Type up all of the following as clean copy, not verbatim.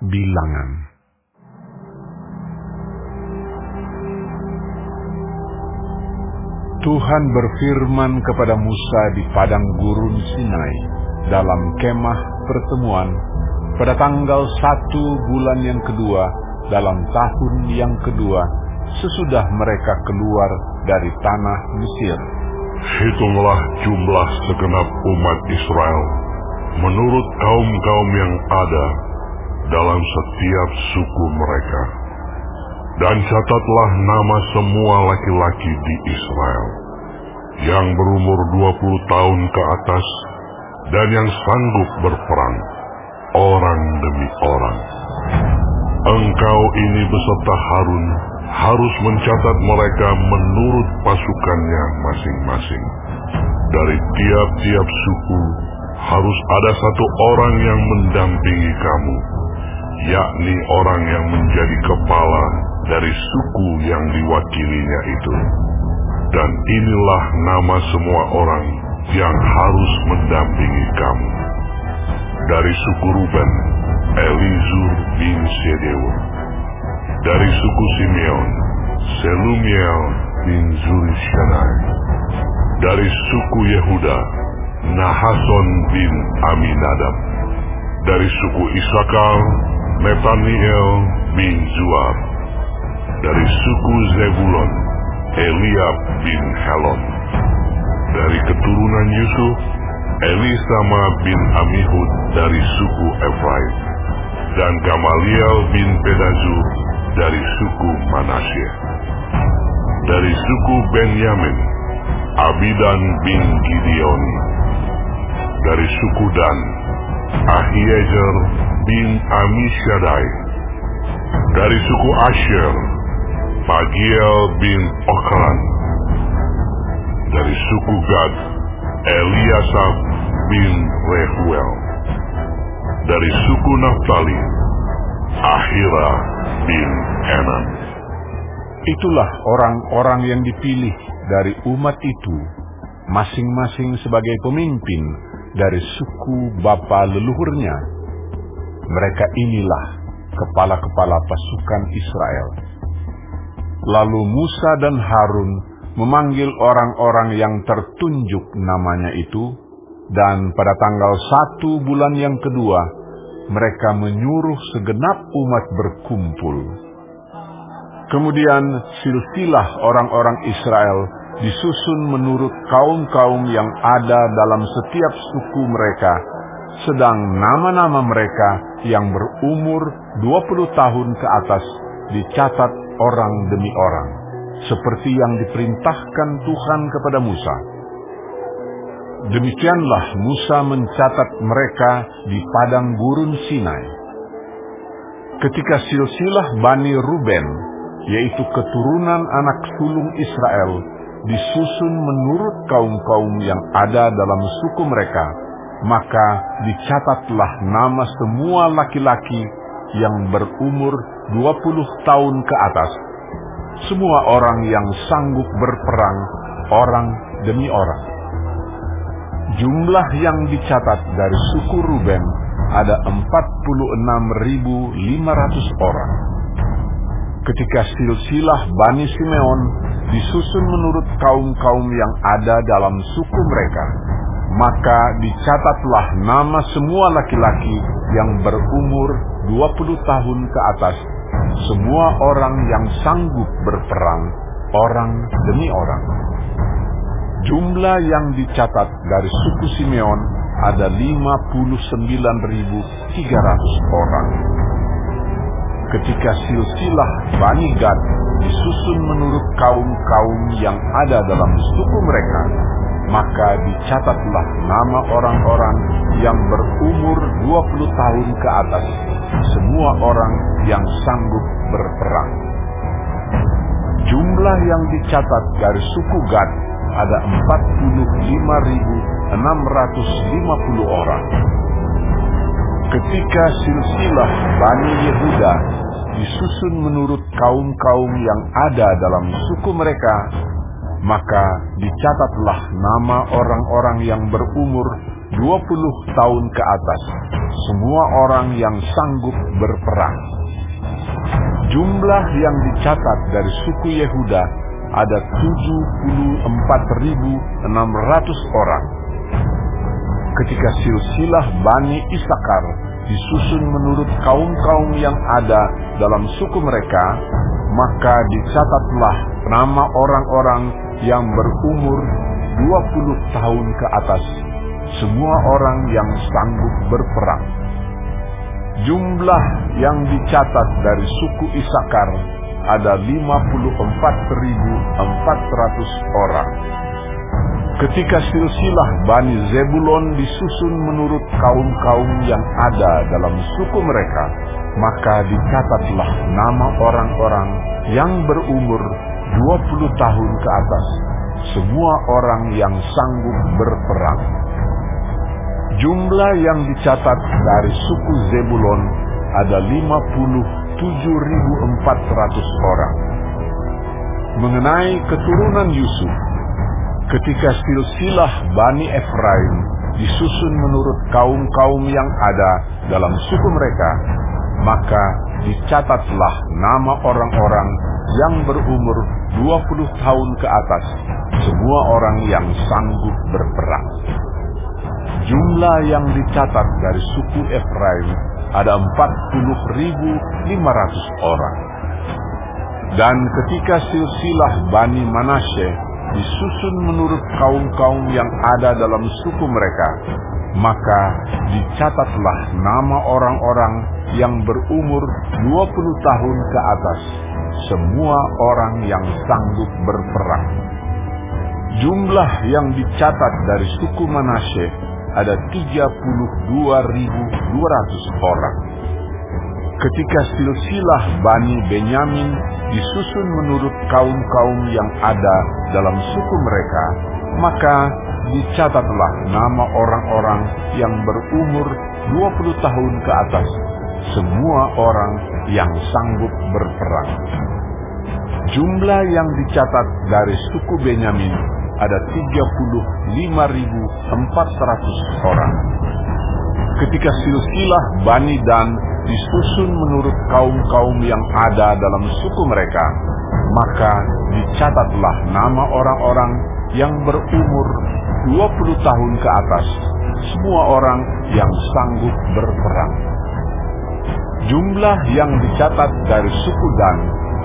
Bilangan. Tuhan berfirman kepada Musa di padang gurun Sinai dalam kemah pertemuan pada tanggal 1 bulan yang kedua dalam tahun yang kedua sesudah mereka keluar dari tanah Mesir. Hitunglah jumlah segenap umat Israel menurut kaum-kaum yang ada dalam setiap suku mereka. Dan catatlah nama semua laki-laki di Israel yang berumur 20 tahun ke atas dan yang sanggup berperang, orang demi orang. Engkau ini beserta Harun harus mencatat mereka menurut pasukannya masing-masing. Dari tiap-tiap suku harus ada satu orang yang mendampingi kamu, yakni orang yang menjadi kepala dari suku yang diwakilinya itu. Dan inilah nama semua orang yang harus mendampingi kamu. Dari suku Ruben, Elizur bin Sedeur. Dari suku Simeon, Selumiel bin Zurishaddai. Dari suku Yehuda, Nahason bin Aminadab. Dari suku Isakar, Netaniel bin Zuar. Dari suku Zebulon, Eliab bin Helon. Dari keturunan Yusuf, Elisama bin Amihud dari suku Efraim. Dan Gamaliel bin Pedazur dari suku Manasye. Dari suku Benyamin, Abidan bin Gideoni. Dari suku Dan, Ahiezer bin Amishaddai. Dari suku Asher, Pagiel bin Okran. Dari suku Gad, Eliasaf bin Rehuel. Dari suku Naftali, Ahira bin Enan. Itulah orang-orang yang dipilih dari umat itu, masing-masing sebagai pemimpin dari suku bapa leluhurnya. Mereka inilah kepala-kepala pasukan Israel. Lalu Musa dan Harun memanggil orang-orang yang tertunjuk namanya itu, dan pada tanggal 1 bulan yang kedua, mereka menyuruh segenap umat berkumpul. Kemudian silsilah orang-orang Israel disusun menurut kaum-kaum yang ada dalam setiap suku mereka, sedang nama-nama mereka yang berumur 20 tahun ke atas dicatat orang demi orang, seperti yang diperintahkan Tuhan kepada Musa. Demikianlah Musa mencatat mereka di padang gurun Sinai. Ketika silsilah Bani Ruben, yaitu keturunan anak sulung Israel, disusun menurut kaum-kaum yang ada dalam suku mereka, maka dicatatlah nama semua laki-laki yang berumur 20 tahun ke atas, semua orang yang sanggup berperang, orang demi orang. Jumlah yang dicatat dari suku Ruben ada 46.500 orang. Ketika silsilah Bani Simeon disusun menurut kaum-kaum yang ada dalam suku mereka, maka dicatatlah nama semua laki-laki yang berumur 20 tahun ke atas, semua orang yang sanggup berperang, orang demi orang. Jumlah yang dicatat dari suku Simeon ada 59.300 orang. Ketika silsilah Bani Gad disusun menurut kaum-kaum yang ada dalam suku mereka, maka dicatatlah nama orang-orang yang berumur 20 tahun ke atas, semua orang yang sanggup berperang. Jumlah yang dicatat dari suku Gad ada 45.650 orang. Ketika silsilah Bani Yehuda disusun menurut kaum-kaum yang ada dalam suku mereka, maka dicatatlah nama orang-orang yang berumur 20 tahun ke atas, semua orang yang sanggup berperang. Jumlah yang dicatat dari suku Yehuda ada 74.600 orang. Ketika silsilah Bani Isakar disusun menurut kaum-kaum yang ada dalam suku mereka, maka dicatatlah nama orang-orang yang berumur 20 tahun ke atas, semua orang yang sanggup berperang. Jumlah yang dicatat dari suku Isakar ada 54.400 orang. Ketika silsilah Bani Zebulon disusun menurut kaum-kaum yang ada dalam suku mereka, maka dicatatlah nama orang-orang yang berumur 20 tahun ke atas, semua orang yang sanggup berperang. Jumlah yang dicatat dari suku Zebulon ada 57.400 orang. Mengenai keturunan Yusuf, ketika silsilah Bani Efraim disusun menurut kaum-kaum yang ada dalam suku mereka, maka dicatatlah nama orang-orang yang berumur 20 tahun ke atas, semua orang yang sanggup berperang. Jumlah yang dicatat dari suku Efraim ada 40.500 orang. Dan ketika silsilah Bani Manasye disusun menurut kaum-kaum yang ada dalam suku mereka, maka dicatatlah nama orang-orang yang berumur 20 tahun ke atas, semua orang yang sanggup berperang. Jumlah yang dicatat dari suku Manasye ada 32.200 orang. Ketika silsilah Bani Benyamin disusun menurut kaum-kaum yang ada dalam suku mereka, maka dicatatlah nama orang-orang yang berumur 20 tahun ke atas, semua orang yang sanggup berperang. Jumlah yang dicatat dari suku Benyamin ada 35.400 orang. Ketika silsilah Bani Dan disusun menurut kaum-kaum yang ada dalam suku mereka, maka dicatatlah nama orang-orang yang berumur 20 tahun ke atas, semua orang yang sanggup berperang. Jumlah yang dicatat dari suku Dan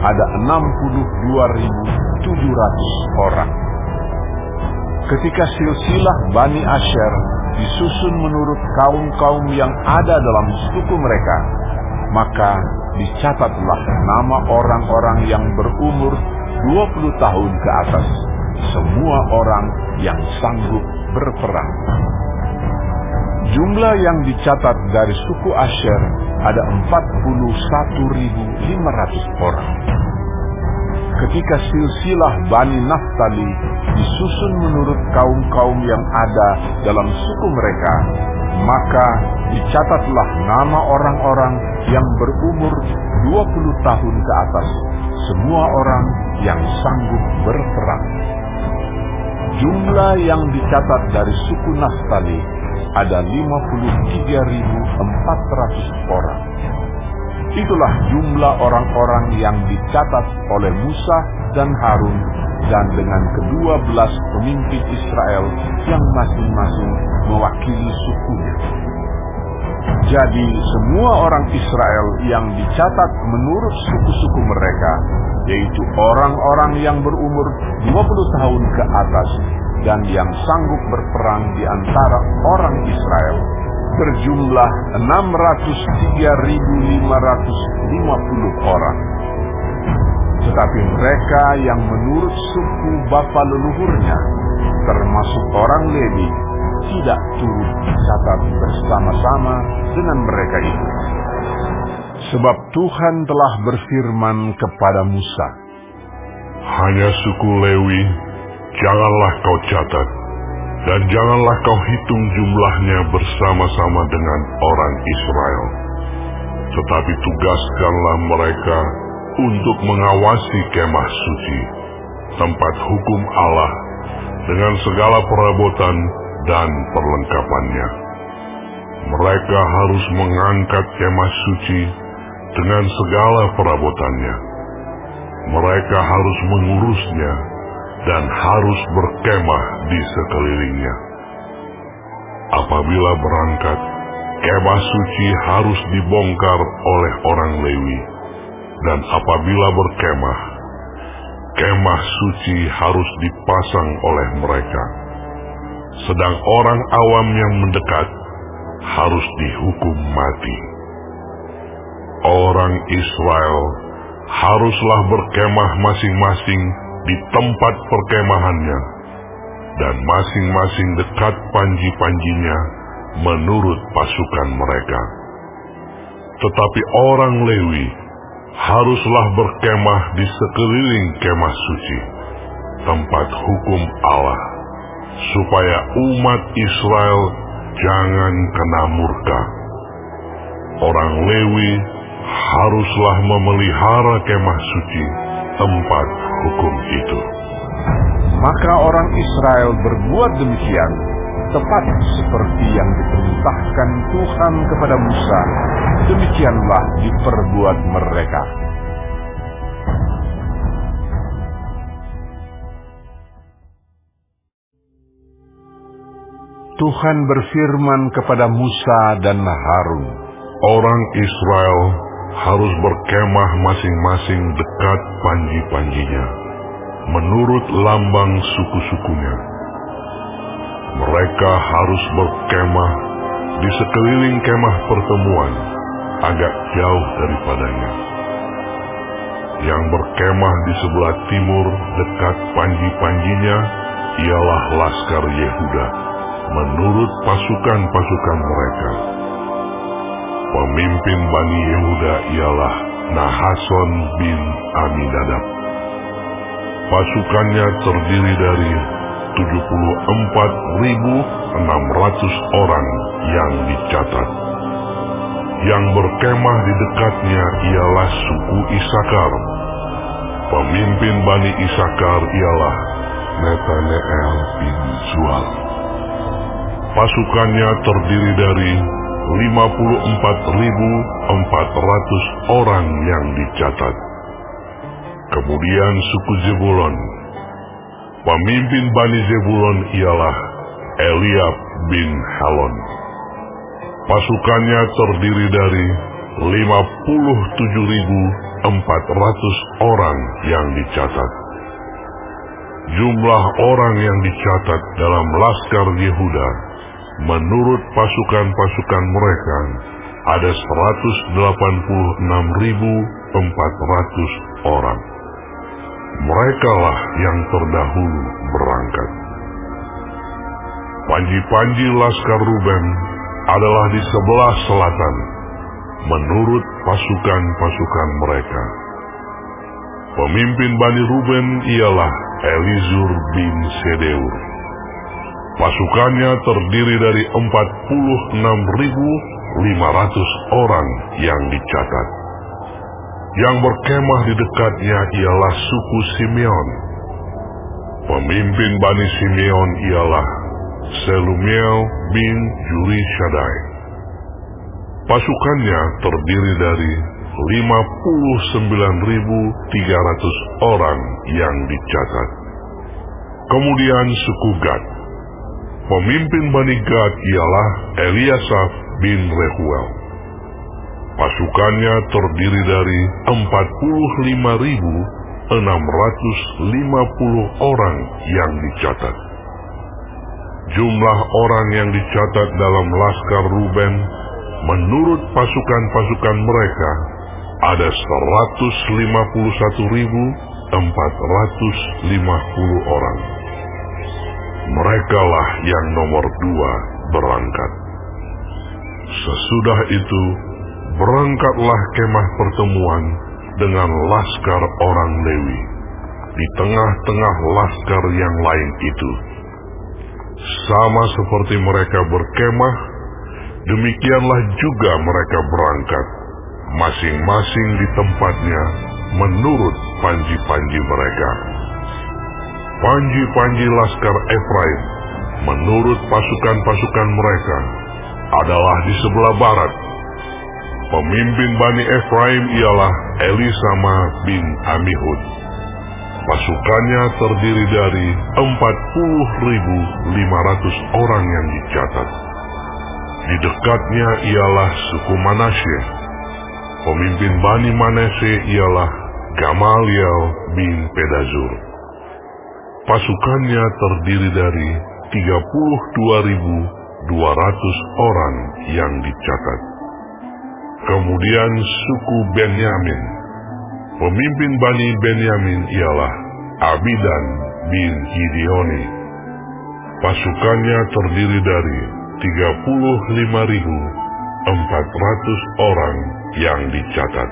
ada 62.700 orang. Ketika silsilah Bani Asher disusun menurut kaum-kaum yang ada dalam suku mereka, maka dicatatlah nama orang-orang yang berumur 20 tahun ke atas, semua orang yang sanggup berperang. Jumlah yang dicatat dari suku Asher ada 41.500 orang. Ketika silsilah Bani Naftali disusun menurut kaum-kaum yang ada dalam suku mereka, maka dicatatlah nama orang-orang yang berumur 20 tahun ke atas, semua orang yang sanggup berperang. Jumlah yang dicatat dari suku Naftali ada 53.400 orang. Itulah jumlah orang-orang yang dicatat oleh Musa dan Harun dan dengan ke-12 pemimpin Israel yang masing-masing mewakili sukunya. Jadi semua orang Israel yang dicatat menurut suku-suku mereka, yaitu orang-orang yang berumur 20 tahun ke atas dan yang sanggup berperang di antara orang Israel, berjumlah 603.550 orang. Tetapi mereka yang menurut suku bapa leluhurnya, termasuk orang Lewi, tidak turut dicatat bersama-sama dengan mereka itu. Sebab Tuhan telah berfirman kepada Musa, hanya suku Lewi janganlah kau catat, dan janganlah kau hitung jumlahnya bersama-sama dengan orang Israel. Tetapi tugaskanlah mereka untuk mengawasi kemah suci, tempat hukum Allah, dengan segala perabotan dan perlengkapannya. Mereka harus mengangkat kemah suci dengan segala perabotannya. Mereka harus mengurusnya dan harus berkemah di sekelilingnya. Apabila berangkat, kemah suci harus dibongkar oleh orang Lewi, dan apabila berkemah, kemah suci harus dipasang oleh mereka. Sedang orang awam yang mendekat harus dihukum mati. Orang Israel haruslah berkemah masing-masing di tempat perkemahannya, dan masing-masing dekat panji-panjinya menurut pasukan mereka. Tetapi orang Lewi haruslah berkemah di sekeliling kemah suci, tempat hukum Allah, supaya umat Israel jangan kena murka. Orang Lewi haruslah memelihara kemah suci, tempat hukum itu. Maka orang Israel berbuat demikian, tepat seperti yang diperintahkan Tuhan kepada Musa, demikianlah diperbuat mereka. Tuhan berfirman kepada Musa dan Harun, orang Israel harus berkemah masing-masing dekat panji-panjinya, menurut lambang suku-sukunya. Mereka harus berkemah di sekeliling kemah pertemuan, agak jauh daripadanya. Yang berkemah di sebelah timur dekat panji-panjinya ialah laskar Yehuda, menurut pasukan-pasukan mereka. Pemimpin Bani Yehuda ialah Nahason bin Aminadab. Pasukannya terdiri dari 74.600 orang yang dicatat. Yang berkemah di dekatnya ialah suku Isakar. Pemimpin Bani Isakar ialah Netaneel bin Zual. Pasukannya terdiri dari 54.400 orang yang dicatat. Kemudian suku Zebulon. Pemimpin Bani Zebulon ialah Eliab bin Helon. Pasukannya terdiri dari 57.400 orang yang dicatat. Jumlah orang yang dicatat dalam laskar Yehuda menurut pasukan-pasukan mereka ada 186.400 orang. Merekalah yang terdahulu berangkat. Panji-panji laskar Ruben adalah di sebelah selatan menurut pasukan-pasukan mereka. Pemimpin Bani Ruben ialah Elizur bin Sedeur. Pasukannya terdiri dari 46.500 orang yang dicatat. Yang berkemah di dekatnya ialah suku Simeon. Pemimpin Bani Simeon ialah Selumiel bin Jurishadai. Pasukannya terdiri dari 59.300 orang yang dicatat. Kemudian suku Gad. Pemimpin Bani Gad ialah Eliasaf bin Rehuel. Pasukannya terdiri dari 45.650 orang yang dicatat. Jumlah orang yang dicatat dalam laskar Ruben menurut pasukan-pasukan mereka ada 151.450 orang. Merekalah yang nomor 2 berangkat. Sesudah itu, berangkatlah kemah pertemuan dengan laskar orang Lewi di tengah-tengah laskar yang lain itu. Sama seperti mereka berkemah, demikianlah juga mereka berangkat, masing-masing di tempatnya menurut panji-panji mereka. Panji-panji laskar Efraim menurut pasukan-pasukan mereka adalah di sebelah barat. Pemimpin Bani Efraim ialah Elisama bin Amihud. Pasukannya terdiri dari 40.500 orang yang dicatat. Di dekatnya ialah suku Manasye. Pemimpin Bani Manasye ialah Gamaliel bin Pedazur. Pasukannya terdiri dari 32.200 orang yang dicatat. Kemudian suku Benyamin. Pemimpin Bani Benyamin ialah Abidan bin Gideoni. Pasukannya terdiri dari 35.400 orang yang dicatat.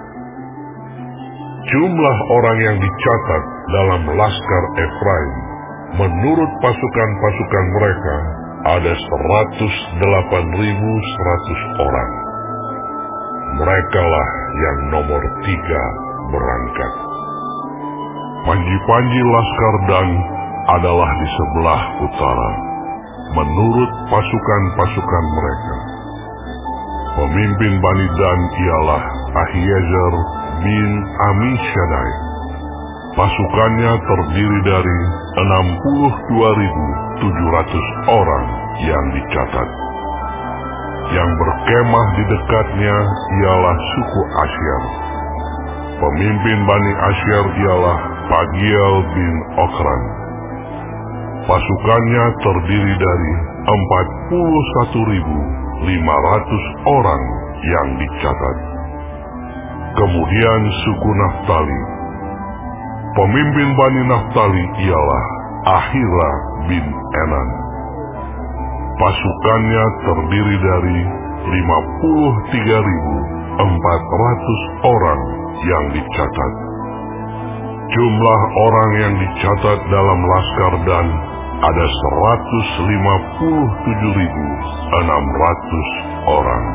Jumlah orang yang dicatat dalam laskar Efraim menurut pasukan-pasukan mereka ada 108.100 orang. Merekalah yang nomor 3 berangkat. Panji-panji laskar Dan adalah di sebelah utara, menurut pasukan-pasukan mereka. Pemimpin Bani Dan ialah Ahiezer bin Amishaddai. Pasukannya terdiri dari 62.700 orang yang dicatat. Yang berkemah di dekatnya ialah suku Asyer. Pemimpin Bani Asyer ialah Pagiel bin Okran. Pasukannya terdiri dari 41.500 orang yang dicatat. Kemudian suku Naftali. Pemimpin Bani Naftali ialah Ahira bin Enan. Pasukannya terdiri dari 53.400 orang yang dicatat. Jumlah orang yang dicatat dalam laskar Dan ada 157.600 orang.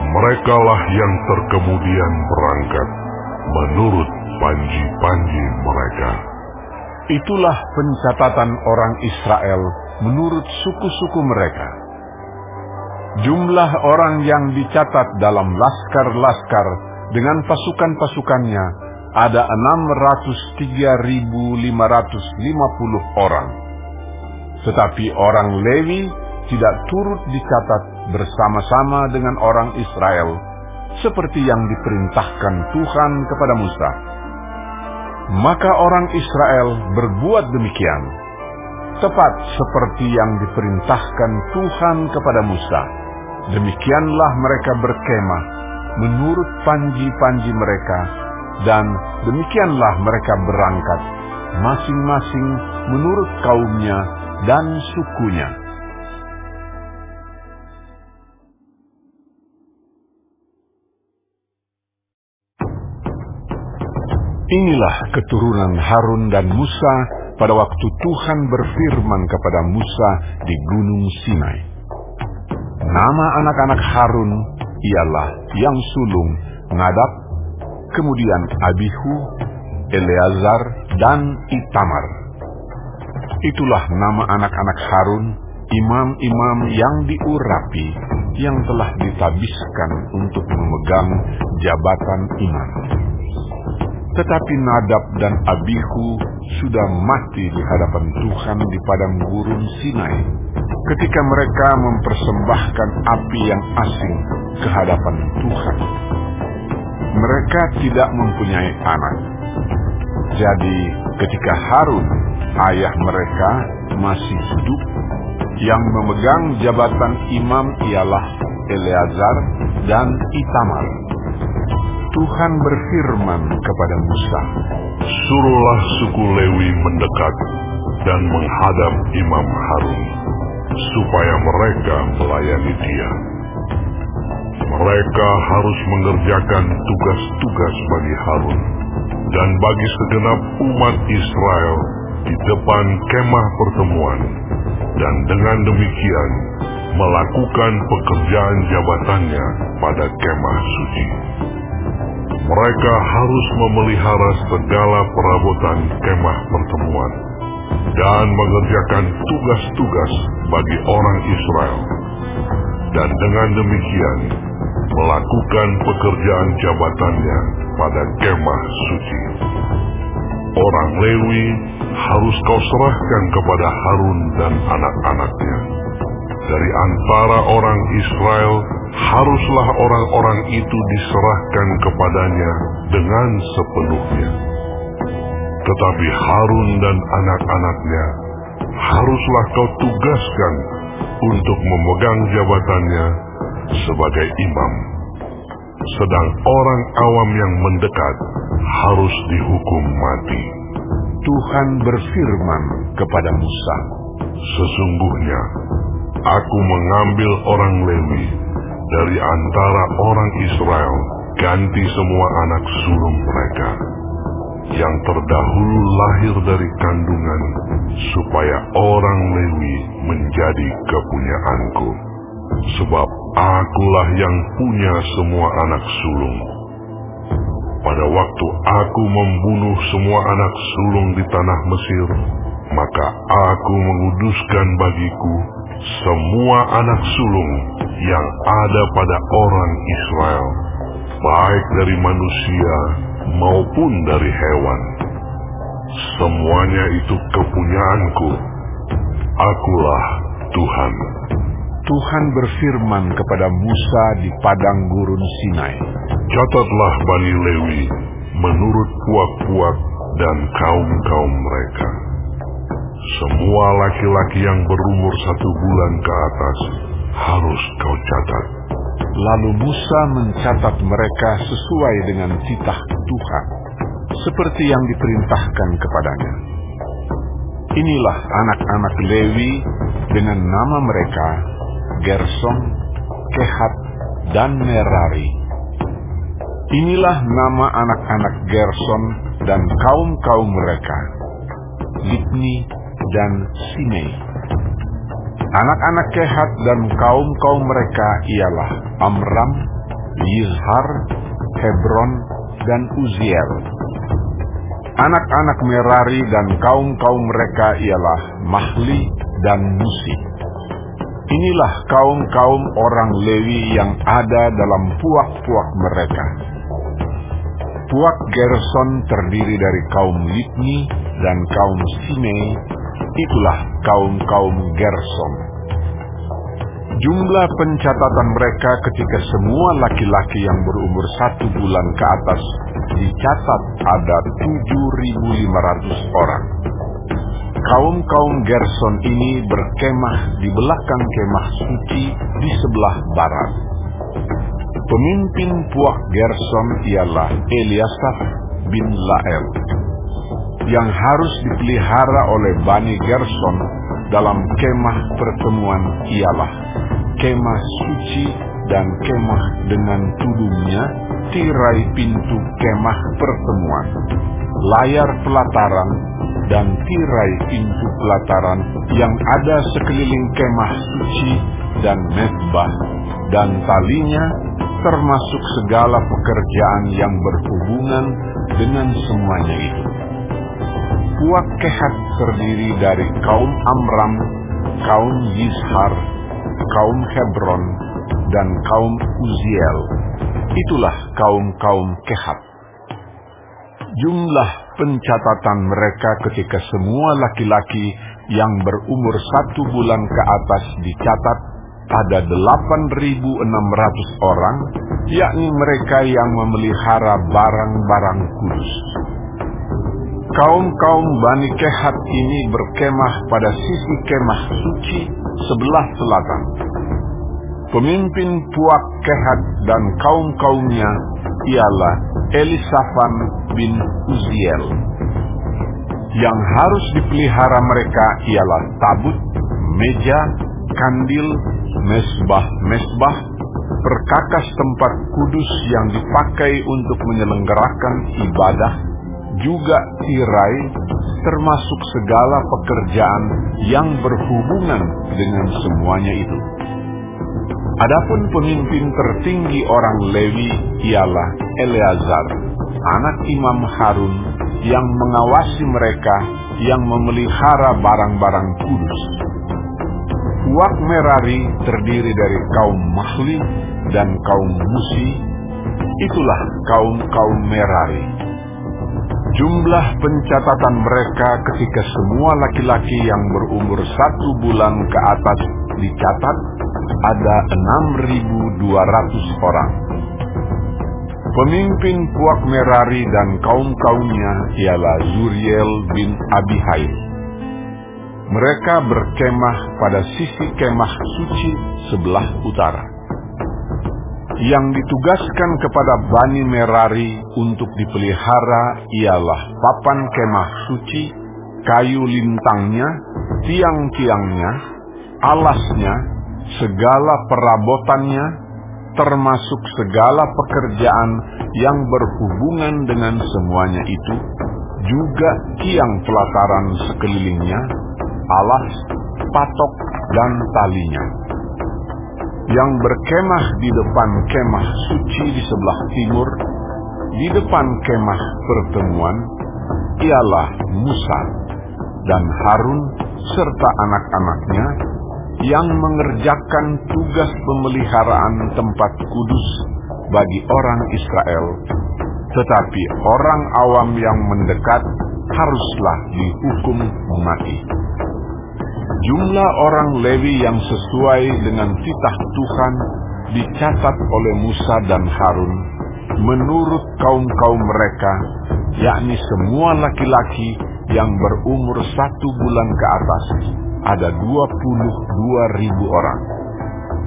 Merekalah yang terkemudian berangkat menurut panji-panji mereka. Itulah pencatatan orang Israel menurut suku-suku mereka. Jumlah orang yang dicatat dalam laskar-laskar dengan pasukan-pasukannya ada 603.550 orang. Tetapi orang Lewi tidak turut dicatat bersama-sama dengan orang Israel, seperti yang diperintahkan Tuhan kepada Musa. Maka orang Israel berbuat demikian, tepat seperti yang diperintahkan Tuhan kepada Musa. Demikianlah mereka berkemah menurut panji-panji mereka, dan demikianlah mereka berangkat, masing-masing menurut kaumnya dan sukunya. Inilah keturunan Harun dan Musa pada waktu Tuhan berfirman kepada Musa di Gunung Sinai. Nama anak-anak Harun ialah yang sulung Nadab, kemudian Abihu, Eleazar, dan Itamar. Itulah nama anak-anak Harun, imam-imam yang diurapi, yang telah ditabiskan untuk memegang jabatan imam. Tetapi Nadab dan Abihu sudah mati di hadapan Tuhan di padang gurun Sinai, ketika mereka mempersembahkan api yang asing ke hadapan Tuhan. Mereka tidak mempunyai anak. Jadi ketika Harun, ayah mereka, masih hidup, yang memegang jabatan imam ialah Eleazar dan Itamar. Tuhan berfirman kepada Musa, "Suruhlah suku Lewi mendekat dan menghadap Imam Harun, supaya mereka melayani dia. Mereka harus mengerjakan tugas-tugas bagi Harun dan bagi segenap umat Israel di depan kemah pertemuan, dan dengan demikian melakukan pekerjaan jabatannya pada kemah suci. Mereka harus memelihara segala perabotan kemah pertemuan, dan mengerjakan tugas-tugas bagi orang Israel, dan dengan demikian melakukan pekerjaan jabatannya pada kemah suci. Orang Lewi harus kau serahkan kepada Harun dan anak-anaknya. Dari antara orang Israel, haruslah orang-orang itu diserahkan kepadanya dengan sepenuhnya. Tetapi Harun dan anak-anaknya haruslah kau tugaskan untuk memegang jabatannya sebagai imam. Sedang orang awam yang mendekat harus dihukum mati. Tuhan berfirman kepada Musa, Sesungguhnya aku mengambil orang Lewi dari antara orang Israel, ganti semua anak sulung mereka yang terdahulu lahir dari kandungan, supaya orang Lewi menjadi kepunyaanku. Sebab akulah yang punya semua anak sulung. Pada waktu aku membunuh semua anak sulung di tanah Mesir, maka aku menguduskan bagiku semua anak sulung yang ada pada orang Israel, baik dari manusia maupun dari hewan. Semuanya itu kepunyaanku. Akulah Tuhan. Tuhan berfirman kepada Musa di padang gurun Sinai, Catatlah Bani Lewi menurut puak-puak dan kaum-kaum mereka. Semua laki-laki yang berumur 1 bulan ke atas harus kau catat. Lalu Musa mencatat mereka sesuai dengan titah Tuhan, seperti yang diperintahkan kepadanya. Inilah anak-anak Lewi dengan nama mereka, Gerson, Kehat, dan Merari. Inilah nama anak-anak Gerson dan kaum-kaum mereka, Libni dan Simei. Anak-anak Kehat dan kaum-kaum mereka ialah Amram, Yizhar, Hebron, dan Uziel. Anak-anak Merari dan kaum-kaum mereka ialah Mahli dan Musi. Inilah kaum-kaum orang Lewi yang ada dalam puak-puak mereka. Puak Gerson terdiri dari kaum Libni dan kaum Simei. Itulah kaum-kaum Gerson. Jumlah pencatatan mereka ketika semua laki-laki yang berumur 1 bulan ke atas dicatat ada 7.500 orang. Kaum-kaum Gerson ini berkemah di belakang kemah suci di sebelah barat. Pemimpin puak Gerson ialah Eliasaf bin Lael, yang harus dipelihara oleh Bani Gerson dalam kemah pertemuan ialah kemah suci dan kemah dengan tudungnya, tirai pintu kemah pertemuan, layar pelataran, dan tirai pintu pelataran yang ada sekeliling kemah suci dan mezbah, dan talinya, termasuk segala pekerjaan yang berhubungan dengan semuanya itu. Puak Kehat terdiri dari kaum Amram, kaum Yizhar, kaum Hebron, dan kaum Uziel. Itulah kaum-kaum Kehat. Jumlah pencatatan mereka ketika semua laki-laki yang berumur 1 bulan ke atas dicatat ada 8.600 orang, yakni mereka yang memelihara barang-barang kudus. Kaum-kaum Bani Kehat ini berkemah pada sisi kemah suci sebelah selatan. Pemimpin puak Kehat dan kaum-kaumnya ialah Elisafan bin Uziel. Yang harus dipelihara mereka ialah tabut, meja, kandil, mesbah-mesbah, perkakas tempat kudus yang dipakai untuk menyelenggarakan ibadah, juga tirai, termasuk segala pekerjaan yang berhubungan dengan semuanya itu. Adapun pemimpin tertinggi orang Lewi ialah Eleazar, anak Imam Harun, yang mengawasi mereka yang memelihara barang-barang kudus. Puak Merari terdiri dari kaum Mahli dan kaum Musi, itulah kaum Merari. Jumlah pencatatan mereka ketika semua laki-laki yang berumur 1 bulan ke atas dicatat ada 6.200 orang. Pemimpin Puak Merari dan kaum-kaumnya ialah Zuriel bin Abihail. Mereka berkemah pada sisi kemah suci sebelah utara. Yang ditugaskan kepada Bani Merari untuk dipelihara ialah papan kemah suci, kayu lintangnya, tiang-tiangnya, alasnya, segala perabotannya, termasuk segala pekerjaan yang berhubungan dengan semuanya itu, juga tiang pelataran sekelilingnya, alas, patok, dan talinya. Yang berkemah di depan kemah suci di sebelah timur, di depan kemah pertemuan, ialah Musa dan Harun serta anak-anaknya yang mengerjakan tugas pemeliharaan tempat kudus bagi orang Israel, tetapi orang awam yang mendekat haruslah dihukum mati. Jumlah orang Lewi yang sesuai dengan titah Tuhan dicatat oleh Musa dan Harun menurut kaum-kaum mereka, yakni semua laki-laki yang berumur 1 bulan ke atas, ada 22.000 orang.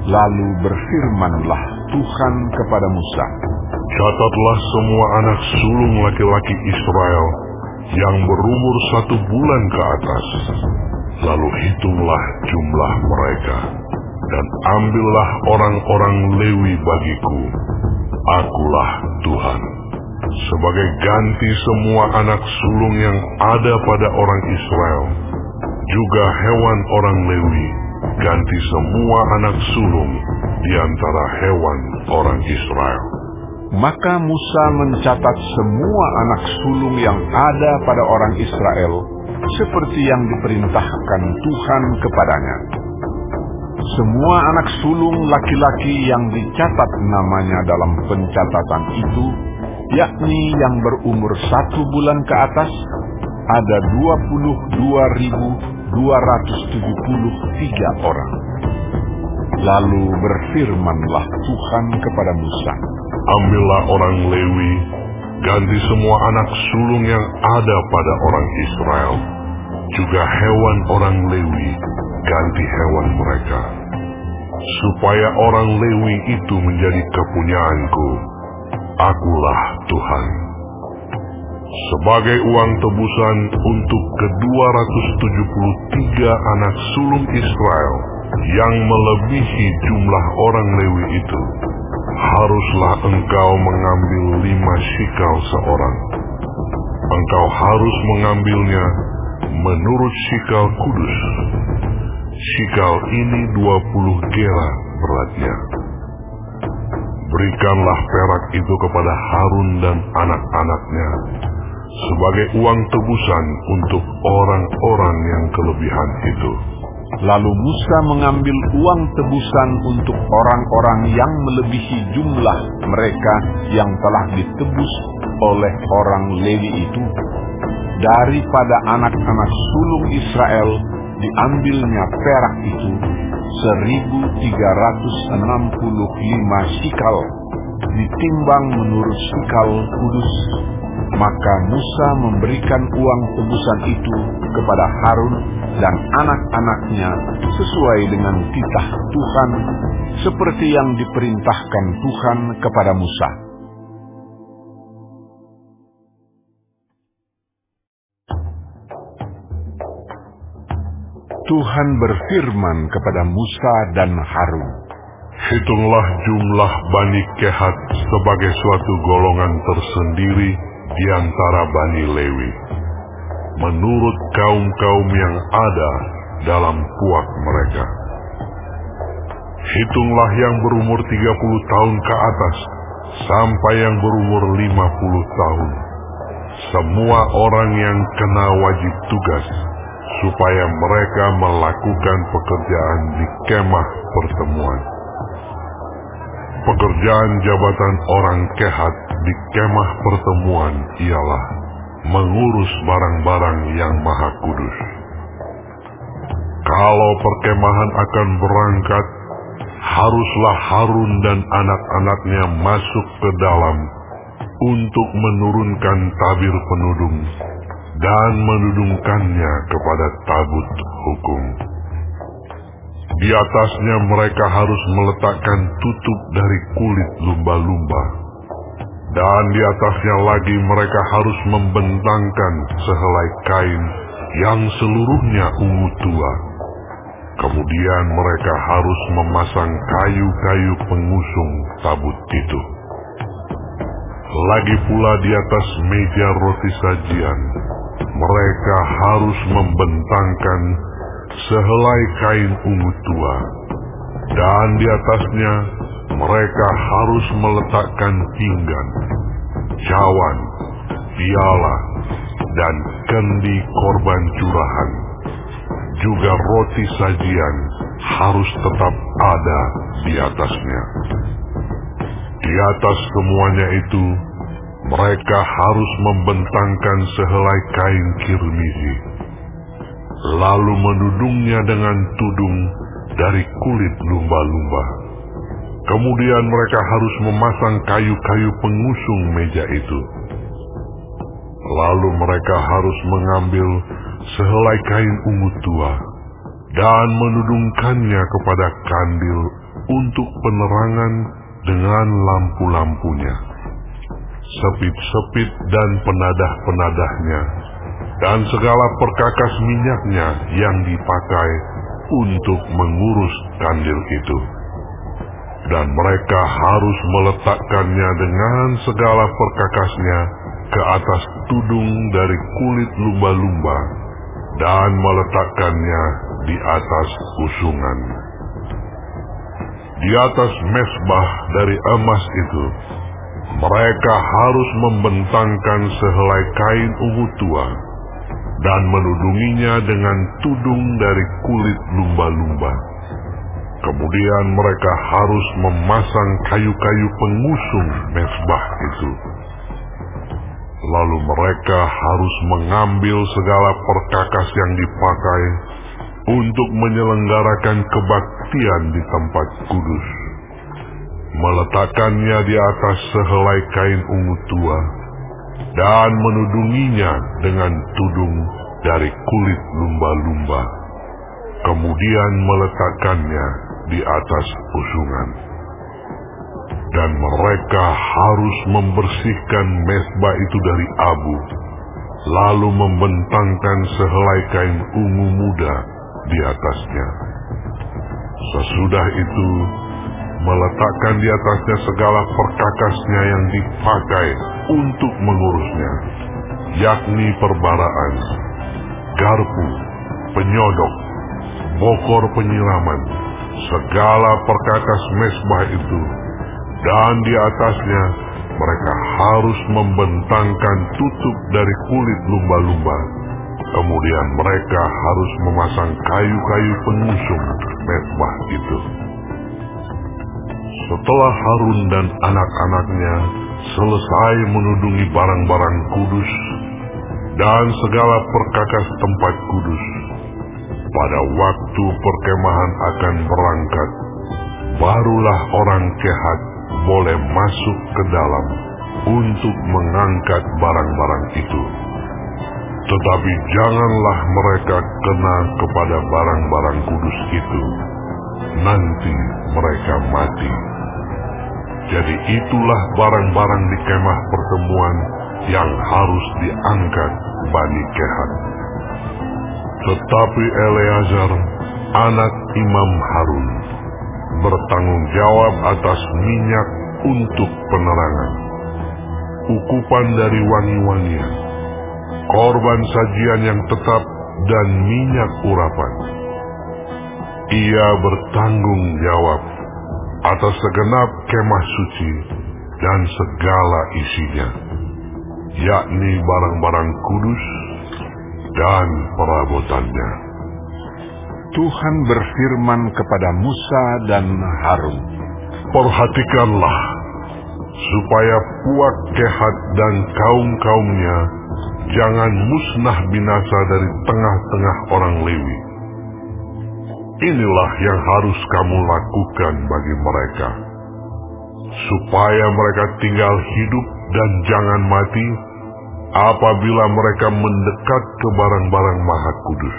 Lalu berfirmanlah Tuhan kepada Musa, "Catatlah semua anak sulung laki-laki Israel yang berumur 1 bulan ke atas. Lalu hitunglah jumlah mereka, dan ambillah orang-orang Lewi bagiku. Akulah Tuhan. Sebagai ganti semua anak sulung yang ada pada orang Israel, juga hewan orang Lewi, ganti semua anak sulung di antara hewan orang Israel." Maka Musa mencatat semua anak sulung yang ada pada orang Israel, seperti yang diperintahkan Tuhan kepadanya. Semua anak sulung laki-laki yang dicatat namanya dalam pencatatan itu, yakni yang berumur 1 bulan ke atas, ada 22.273 orang. Lalu berfirmanlah Tuhan kepada Musa, "Ambillah orang Lewi, ganti semua anak sulung yang ada pada orang Israel, juga hewan orang Lewi, ganti hewan mereka, supaya orang Lewi itu menjadi kepunyaanku. Akulah Tuhan. Sebagai uang tebusan untuk ke-273 anak sulung Israel yang melebihi jumlah orang Lewi itu, haruslah engkau mengambil 5 shikal seorang. Engkau harus mengambilnya menurut shikal kudus. Shikal ini 20 gera beratnya. Berikanlah perak itu kepada Harun dan anak-anaknya sebagai uang tebusan untuk orang-orang yang kelebihan itu." Lalu Musa mengambil uang tebusan untuk orang-orang yang melebihi jumlah mereka yang telah ditebus oleh orang Lewi itu. Daripada anak-anak sulung Israel diambilnya perak itu 1.365 shikal, ditimbang menurut shikal kudus. Maka Musa memberikan uang tebusan itu kepada Harun dan anak-anaknya sesuai dengan titah Tuhan, seperti yang diperintahkan Tuhan kepada Musa. Tuhan berfirman kepada Musa dan Harun, "Hitunglah jumlah Bani Kehat sebagai suatu golongan tersendiri di antara Bani Lewi, menurut kaum-kaum yang ada dalam puak mereka. Hitunglah yang berumur 30 tahun ke atas, sampai yang berumur 50 tahun, semua orang yang kena wajib tugas supaya mereka melakukan pekerjaan di kemah pertemuan. Pekerjaan jabatan orang Kehat di kemah pertemuan ialah mengurus barang-barang yang maha kudus. Kalau perkemahan akan berangkat, haruslah Harun dan anak-anaknya masuk ke dalam untuk menurunkan tabir penudung dan menudungkannya kepada tabut hukum. Di atasnya mereka harus meletakkan tutup dari kulit lumba-lumba, dan di atasnya lagi mereka harus membentangkan sehelai kain yang seluruhnya ungu tua. Kemudian mereka harus memasang kayu-kayu pengusung tabut itu. Lagi pula di atas meja roti sajian, mereka harus membentangkan sehelai kain ungu tua, dan di atasnya mereka harus meletakkan pinggan, cawan, piala, dan kendi korban curahan. Juga roti sajian harus tetap ada di atasnya. Di atas semuanya itu, mereka harus membentangkan sehelai kain kirmizi, lalu menudungnya dengan tudung dari kulit lumba-lumba. Kemudian mereka harus memasang kayu-kayu pengusung meja itu. Lalu mereka harus mengambil sehelai kain ungu tua dan menudungkannya kepada kandil untuk penerangan dengan lampu-lampunya, sepit-sepit dan penadah-penadahnya, dan segala perkakas minyaknya yang dipakai untuk mengurus kandil itu. Dan mereka harus meletakkannya dengan segala perkakasnya ke atas tudung dari kulit lumba-lumba dan meletakkannya di atas usungan. Di atas mesbah dari emas itu, mereka harus membentangkan sehelai kain ungu tua dan menudunginya dengan tudung dari kulit lumba-lumba. Kemudian mereka harus memasang kayu-kayu pengusung mesbah itu. Lalu mereka harus mengambil segala perkakas yang dipakai untuk menyelenggarakan kebaktian di tempat kudus, meletakkannya di atas sehelai kain ungu tua, dan menudunginya dengan tudung dari kulit lumba-lumba. Kemudian meletakkannya di atas usungan. Dan mereka harus membersihkan mesbah itu dari abu, lalu membentangkan sehelai kain ungu muda di atasnya. Sesudah itu, meletakkan di atasnya segala perkakasnya yang dipakai untuk mengurusnya, yakni perbaraan, garpu, penyodok, bokor penyiraman, segala perkakas mesbah itu. Dan di atasnya mereka harus membentangkan tutup dari kulit lumba-lumba. Kemudian mereka harus memasang kayu-kayu pengusung mesbah itu. Setelah Harun dan anak-anaknya selesai menudungi barang-barang kudus dan segala perkakas tempat kudus, pada waktu perkemahan akan berangkat, barulah orang Kehat boleh masuk ke dalam untuk mengangkat barang-barang itu. Tetapi janganlah mereka kena kepada barang-barang kudus itu, nanti mereka mati. Jadi itulah barang-barang di kemah pertemuan yang harus diangkat Bani Kehat. Tetapi Eleazar, anak Imam Harun, bertanggung jawab atas minyak untuk penerangan, ukupan dari wangi-wangian, korban sajian yang tetap, dan minyak urapan. Ia bertanggung jawab atas segenap kemah suci dan segala isinya, yakni barang-barang kudus dan perabotannya. Tuhan berfirman kepada Musa dan Harun, "Perhatikanlah, supaya puak Kehat dan kaum-kaumnya jangan musnah binasa dari tengah-tengah orang Lewi. Inilah yang harus kamu lakukan bagi mereka, supaya mereka tinggal hidup dan jangan mati apabila mereka mendekat ke barang-barang maha kudus.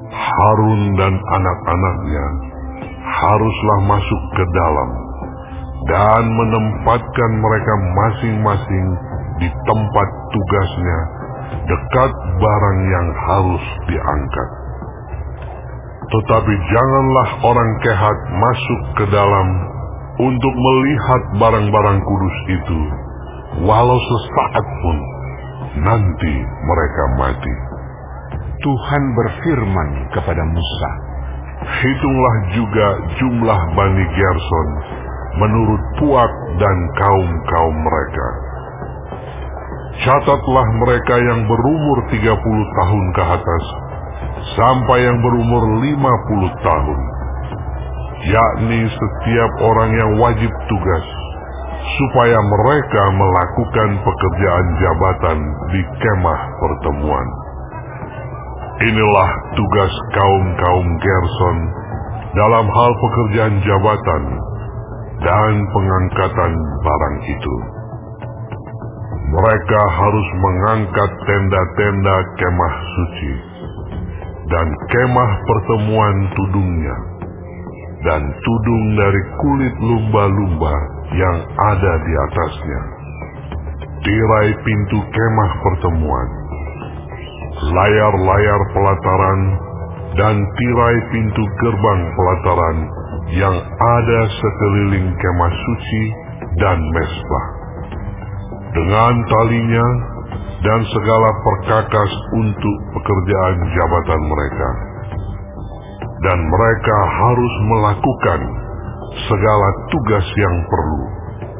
Harun dan anak-anaknya haruslah masuk ke dalam dan menempatkan mereka masing-masing di tempat tugasnya dekat barang yang harus diangkat. Tetapi janganlah orang Kehat masuk ke dalam untuk melihat barang-barang kudus itu, walau sesaat pun, nanti mereka mati." Tuhan berfirman kepada Musa, "Hitunglah juga jumlah Bani Gerson menurut puak dan kaum-kaum mereka. Catatlah mereka yang berumur 30 tahun ke atas sampai yang berumur 50 tahun, yakni setiap orang yang wajib tugas, supaya mereka melakukan pekerjaan jabatan di kemah pertemuan. Inilah tugas kaum-kaum Gerson dalam hal pekerjaan jabatan dan pengangkatan barang itu. Mereka harus mengangkat tenda-tenda kemah suci dan kemah pertemuan tudungnya, dan tudung dari kulit lumba-lumba yang ada di atasnya, tirai pintu kemah pertemuan, layar-layar pelataran, dan tirai pintu gerbang pelataran yang ada sekeliling kemah suci dan mezbah, dengan talinya dan segala perkakas untuk pekerjaan jabatan mereka. Dan mereka harus melakukan segala tugas yang perlu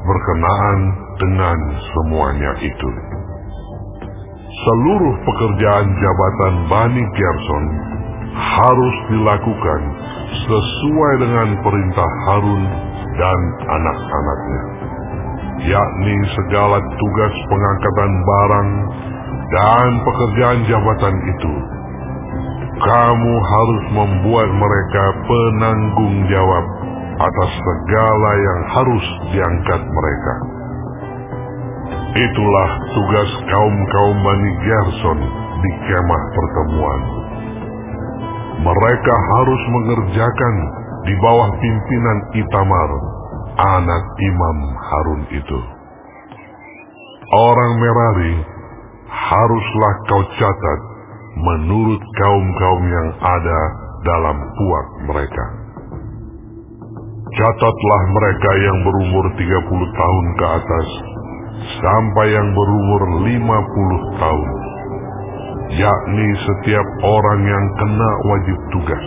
berkenaan dengan semuanya itu. Seluruh pekerjaan jabatan Bani Gerson harus dilakukan sesuai dengan perintah Harun dan anak-anaknya, yakni segala tugas pengangkatan barang dan pekerjaan jabatan itu. Kamu harus membuat mereka penanggung jawab atas segala yang harus diangkat mereka. Itulah tugas kaum-kaum Bani Gerson di kemah pertemuan. Mereka harus mengerjakan di bawah pimpinan Itamar, anak Imam Harun itu. Orang Merari haruslah kau catat menurut kaum-kaum yang ada dalam puak mereka. Catatlah mereka yang berumur 30 tahun ke atas sampai yang berumur 50 tahun, yakni setiap orang yang kena wajib tugas,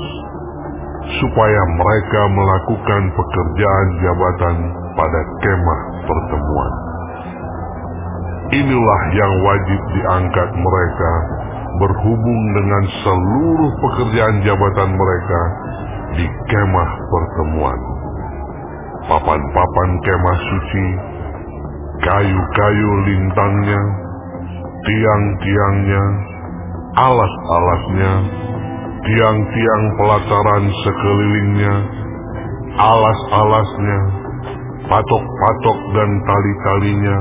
supaya mereka melakukan pekerjaan jabatan pada kemah pertemuan. Inilah yang wajib diangkat mereka berhubung dengan seluruh pekerjaan jabatan mereka di kemah pertemuan: papan-papan kemah suci, kayu-kayu lintangnya, tiang-tiangnya, alas-alasnya, tiang-tiang pelataran sekelilingnya, alas-alasnya, patok-patok dan tali-talinya,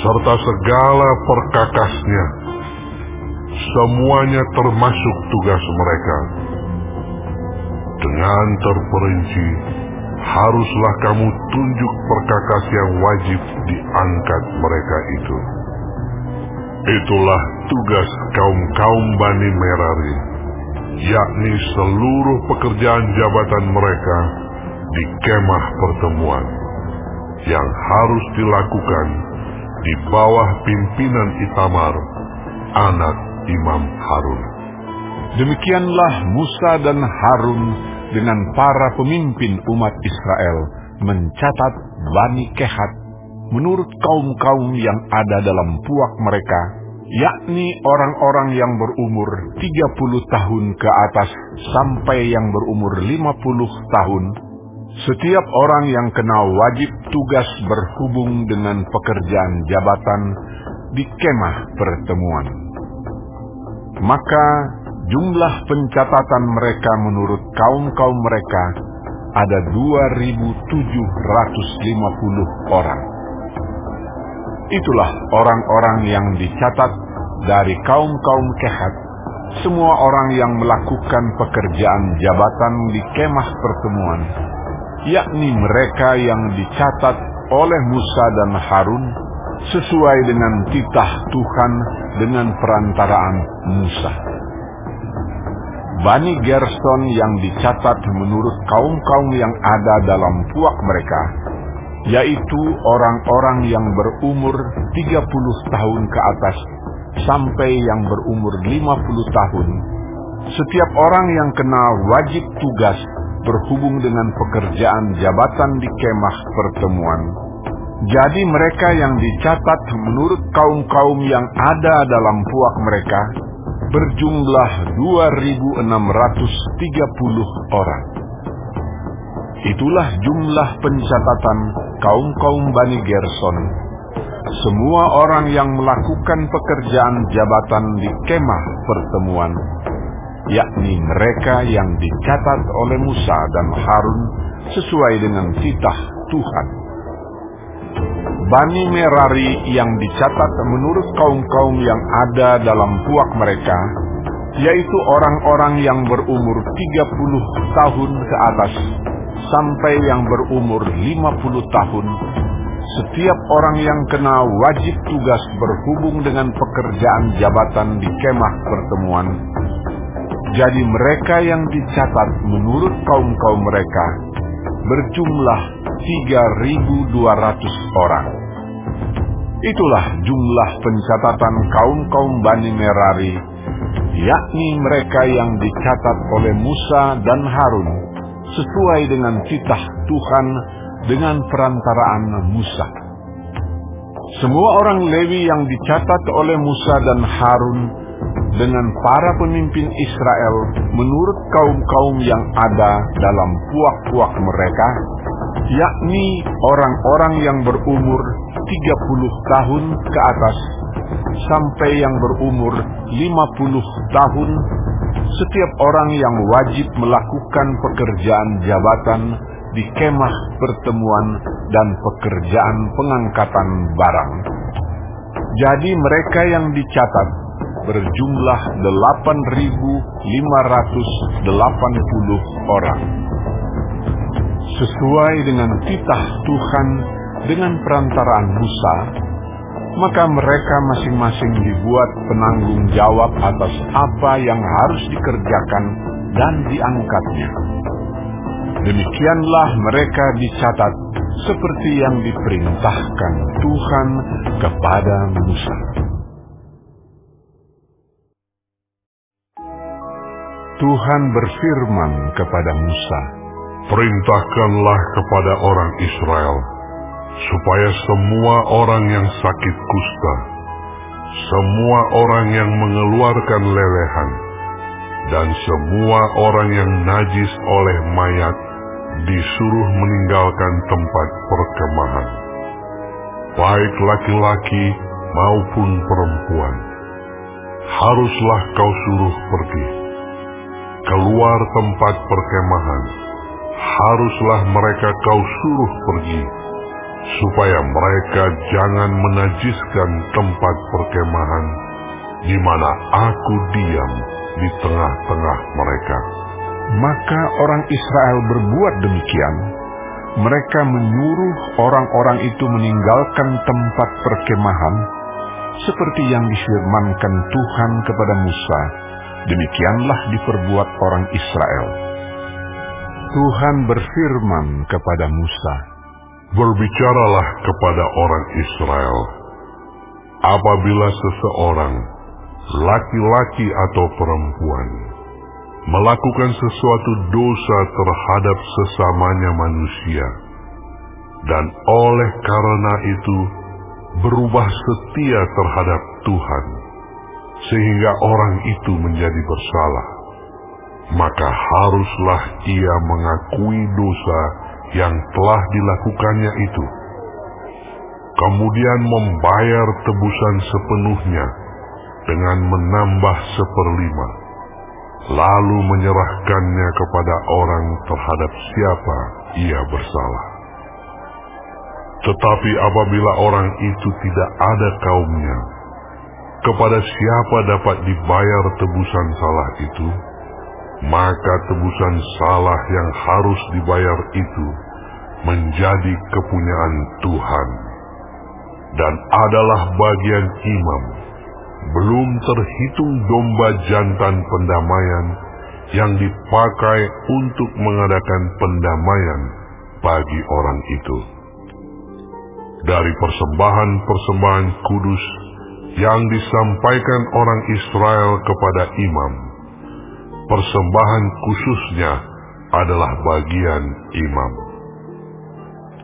serta segala perkakasnya. Semuanya termasuk tugas mereka. Dengan terperinci, haruslah kamu tunjuk perkakas yang wajib diangkat mereka itu. Itulah tugas kaum-kaum Bani Merari, yakni seluruh pekerjaan jabatan mereka di kemah pertemuan, yang harus dilakukan di bawah pimpinan Itamar, anak Imam Harun. Demikianlah Musa dan Harun dengan para pemimpin umat Israel mencatat Bani Kehat menurut kaum-kaum yang ada dalam puak mereka, yakni orang-orang yang berumur 30 tahun ke atas sampai yang berumur 50 tahun, setiap orang yang kena wajib tugas berhubung dengan pekerjaan jabatan di kemah pertemuan. Maka jumlah pencatatan mereka menurut kaum-kaum mereka ada 2.750 orang. Itulah orang-orang yang dicatat dari kaum-kaum Kehat, semua orang yang melakukan pekerjaan jabatan di kemah pertemuan, yakni mereka yang dicatat oleh Musa dan Harun sesuai dengan titah Tuhan dengan perantaraan Musa. Bani Gerson yang dicatat menurut kaum-kaum yang ada dalam puak mereka, yaitu orang-orang yang berumur 30 tahun ke atas sampai yang berumur 50 tahun, setiap orang yang kena wajib tugas berhubung dengan pekerjaan jabatan di kemah pertemuan. Jadi mereka yang dicatat menurut kaum-kaum yang ada dalam puak mereka berjumlah 2.630 orang. Itulah jumlah pencatatan kaum-kaum Bani Gerson, semua orang yang melakukan pekerjaan jabatan di kemah pertemuan, yakni mereka yang dicatat oleh Musa dan Harun sesuai dengan titah Tuhan. Bani Merari yang dicatat menurut kaum-kaum yang ada dalam puak mereka, yaitu orang-orang yang berumur 30 tahun ke atas sampai yang berumur 50 tahun, setiap orang yang kena wajib tugas berhubung dengan pekerjaan jabatan di kemah pertemuan. Jadi mereka yang dicatat menurut kaum-kaum mereka berjumlah 3.200 orang. Itulah jumlah pencatatan kaum-kaum Bani Merari, yakni mereka yang dicatat oleh Musa dan Harun sesuai dengan titah Tuhan dengan perantaraan Musa. Semua orang Lewi yang dicatat oleh Musa dan Harun dengan para pemimpin Israel menurut kaum-kaum yang ada dalam puak-puak mereka, yakni orang-orang yang berumur 30 tahun ke atas sampai yang berumur 50 tahun, setiap orang yang wajib melakukan pekerjaan jabatan di kemah pertemuan dan pekerjaan pengangkatan barang. Jadi mereka yang dicatat berjumlah 8.580 orang. Sesuai dengan titah Tuhan dengan perantaraan Musa, maka mereka masing-masing dibuat penanggung jawab atas apa yang harus dikerjakan dan diangkatnya. Demikianlah mereka dicatat seperti yang diperintahkan Tuhan kepada Musa. Tuhan berfirman kepada Musa, "Perintahkanlah kepada orang Israel, supaya semua orang yang sakit kusta, semua orang yang mengeluarkan lelehan, dan semua orang yang najis oleh mayat disuruh meninggalkan tempat perkemahan, baik laki-laki maupun perempuan. Haruslah kau suruh pergi keluar tempat perkemahan, haruslah mereka kau suruh pergi, supaya mereka jangan menajiskan tempat perkemahan di mana aku diam di tengah-tengah mereka." Maka orang Israel berbuat demikian. Mereka menyuruh orang-orang itu meninggalkan tempat perkemahan, seperti yang difirmankan Tuhan kepada Musa. Demikianlah diperbuat orang Israel. Tuhan berfirman kepada Musa, "Berbicaralah kepada orang Israel, apabila seseorang, laki-laki atau perempuan, melakukan sesuatu dosa terhadap sesamanya manusia, dan oleh karena itu berubah setia terhadap Tuhan, sehingga orang itu menjadi bersalah, maka haruslah ia mengakui dosa yang telah dilakukannya itu, kemudian membayar tebusan sepenuhnya dengan menambah 1/5, lalu menyerahkannya kepada orang terhadap siapa ia bersalah. Tetapi apabila orang itu tidak ada kaumnya, kepada siapa dapat dibayar tebusan salah itu? Maka tebusan salah yang harus dibayar itu menjadi kepunyaan Tuhan, dan adalah bagian imam, belum terhitung domba jantan pendamaian yang dipakai untuk mengadakan pendamaian bagi orang itu. Dari persembahan-persembahan kudus yang disampaikan orang Israel kepada imam, persembahan khususnya adalah bagian imam.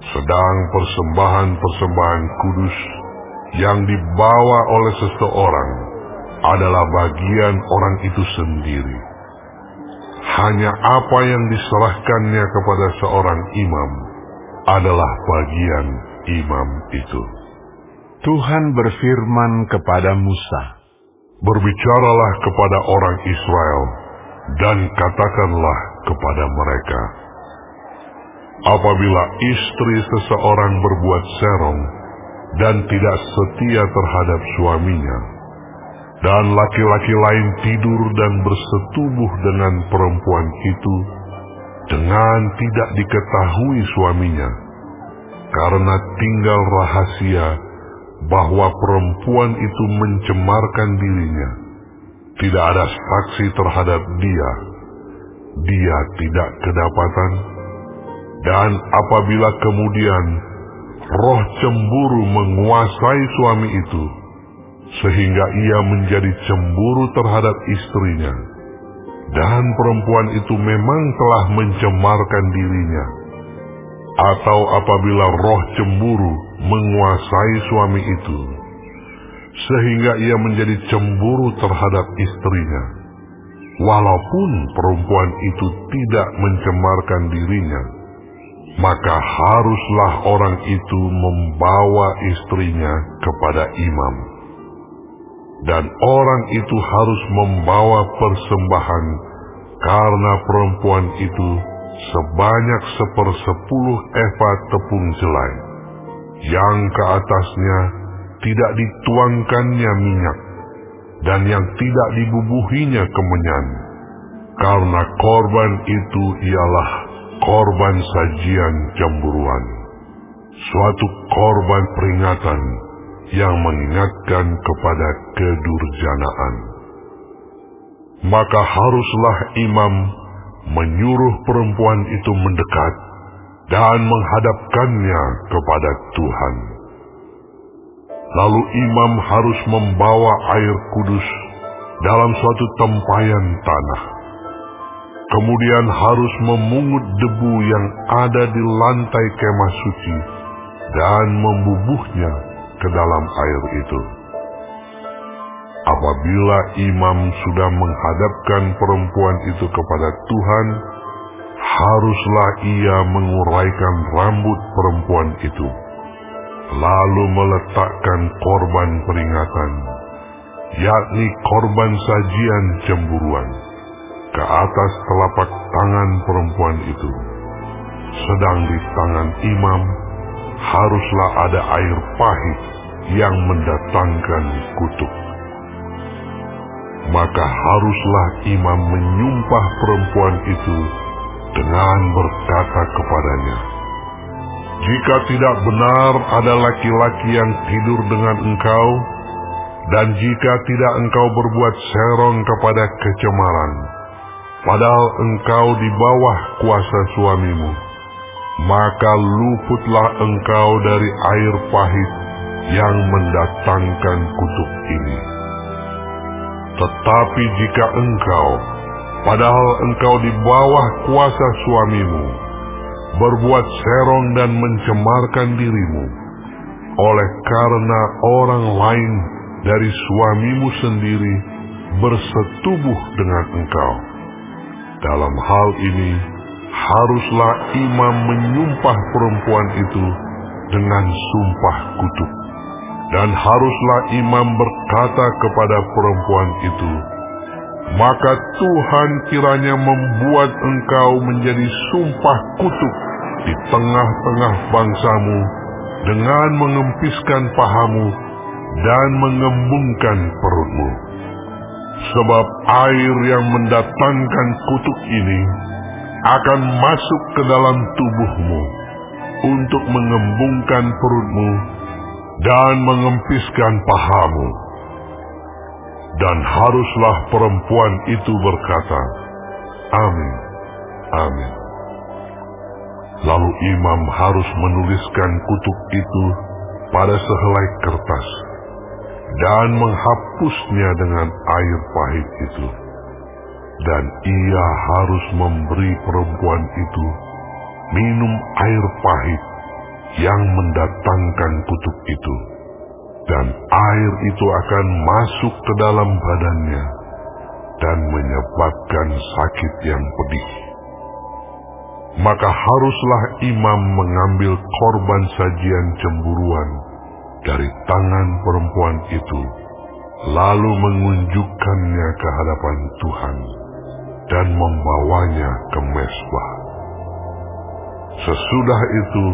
Sedang persembahan-persembahan kudus yang dibawa oleh seseorang adalah bagian orang itu sendiri. Hanya apa yang diserahkannya kepada seorang imam adalah bagian imam itu. Tuhan berfirman kepada Musa, "Berbicaralah kepada orang Israel dan katakanlah kepada mereka, apabila istri seseorang berbuat serong dan tidak setia terhadap suaminya, dan laki-laki lain tidur dan bersetubuh dengan perempuan itu dengan tidak diketahui suaminya, karena tinggal rahasia bahwa perempuan itu mencemarkan dirinya, tidak ada saksi terhadap dia, dia tidak kedapatan. Dan apabila kemudian roh cemburu menguasai suami itu, sehingga ia menjadi cemburu terhadap istrinya, dan perempuan itu memang telah mencemarkan dirinya, atau apabila roh cemburu menguasai suami itu, sehingga ia menjadi cemburu terhadap istrinya, walaupun perempuan itu tidak mencemarkan dirinya, maka haruslah orang itu membawa istrinya kepada imam. Dan orang itu harus membawa persembahan karena perempuan itu sebanyak 1/10 efa tepung jelai, yang ke atasnya tidak dituangkannya minyak, dan yang tidak dibubuhinya kemenyan, karena korban itu ialah korban sajian cemburuan, suatu korban peringatan yang mengingatkan kepada kedurjanaan. Maka haruslah imam menyuruh perempuan itu mendekat dan menghadapkannya kepada Tuhan. Lalu imam harus membawa air kudus dalam suatu tempayan tanah. Kemudian harus memungut debu yang ada di lantai kemah suci dan membubuhnya ke dalam air itu. Apabila imam sudah menghadapkan perempuan itu kepada Tuhan, haruslah ia menguraikan rambut perempuan itu, lalu meletakkan korban peringatan, yakni korban sajian cemburuan, ke atas telapak tangan perempuan itu. Sedang di tangan imam haruslah ada air pahit yang mendatangkan kutuk. Maka haruslah imam menyumpah perempuan itu dengan berkata kepadanya, "Jika tidak benar ada laki-laki yang tidur dengan engkau, dan jika tidak engkau berbuat serong kepada kecemaran, padahal engkau di bawah kuasa suamimu, maka luputlah engkau dari air pahit yang mendatangkan kutuk ini. Tetapi jika engkau, padahal engkau di bawah kuasa suamimu, berbuat serong dan mencemarkan dirimu, oleh karena orang lain dari suamimu sendiri bersetubuh dengan engkau. Dalam hal ini, haruslah imam menyumpah perempuan itu dengan sumpah kutuk. Dan haruslah imam berkata kepada perempuan itu, maka Tuhan kiranya membuat engkau menjadi sumpah kutuk di tengah-tengah bangsamu dengan mengempiskan pahamu dan mengembungkan perutmu. Sebab air yang mendatangkan kutuk ini akan masuk ke dalam tubuhmu untuk mengembungkan perutmu dan mengempiskan pahamu. Dan haruslah perempuan itu berkata, amin, amin. Lalu imam harus menuliskan kutuk itu pada sehelai kertas dan menghapusnya dengan air pahit itu. Dan ia harus memberi perempuan itu minum air pahit yang mendatangkan kutuk itu. Dan air itu akan masuk ke dalam badannya dan menyebabkan sakit yang pedih. Maka haruslah imam mengambil korban sajian cemburuan dari tangan perempuan itu, lalu mengunjukkannya ke hadapan Tuhan dan membawanya ke mezbah. Sesudah itu,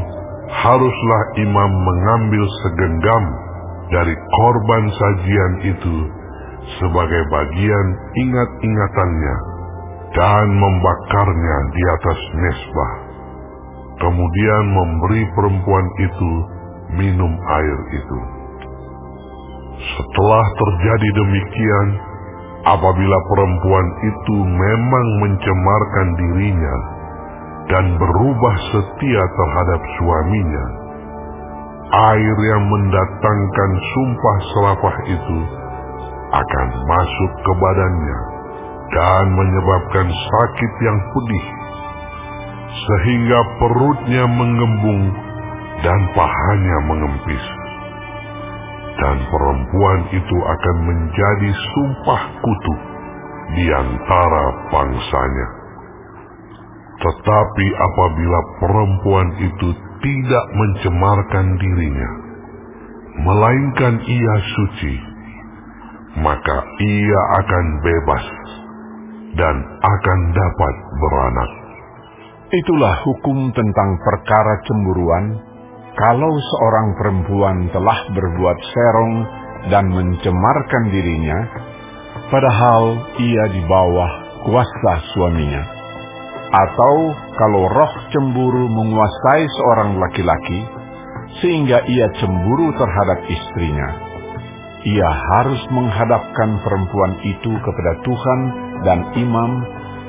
haruslah imam mengambil segenggam dari korban sajian itu sebagai bagian ingat-ingatannya dan membakarnya di atas mezbah. Kemudian memberi perempuan itu minum air itu. Setelah terjadi demikian, apabila perempuan itu memang mencemarkan dirinya dan berubah setia terhadap suaminya, air yang mendatangkan sumpah serapah itu akan masuk ke badannya dan menyebabkan sakit yang pedih, sehingga perutnya mengembung dan pahanya mengempis. Dan perempuan itu akan menjadi sumpah kutuk di antara bangsanya. Tetapi apabila perempuan itu tidak mencemarkan dirinya, melainkan ia suci, maka ia akan bebas dan akan dapat beranak. Itulah hukum tentang perkara cemburuan, kalau seorang perempuan telah berbuat serong dan mencemarkan dirinya, padahal ia di bawah kuasa suaminya. Atau kalau roh cemburu menguasai seorang laki-laki, sehingga ia cemburu terhadap istrinya, ia harus menghadapkan perempuan itu kepada Tuhan, dan imam